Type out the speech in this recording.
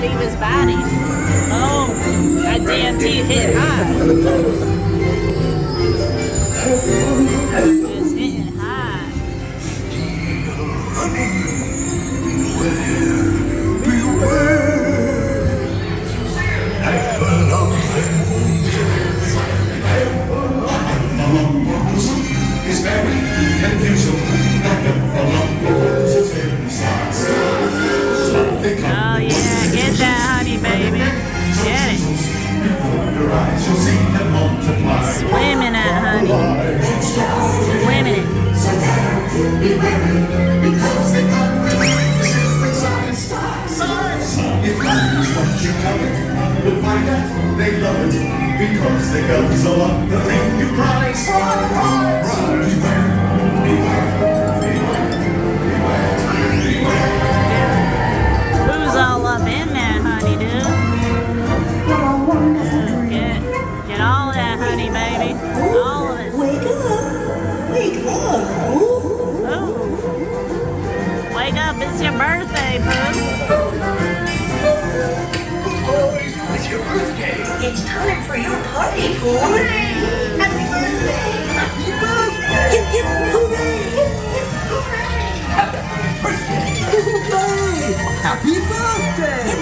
leave his body. Oh, that DMT hit high. It's hitting high. It's very confusing. Oh yeah, get that honey, baby. Get it. Swimming that honey. Swimming it. If love is what you covet, you'll find out they love it because they guzzle up the thing you prize. Beware, beware, beware, beware. Who's all up in that honey, dude? Get all of that honey, baby. All of it. Wake up, Pooh. Oh. Wake up, it's your birthday, Pooh. It's your birthday. It's time for your party, Pooh. Happy birthday! Happy birthday! Hip, hip, hooray! Hip, hip, hooray! Happy birthday. Hooray! Happy birthday! Hip,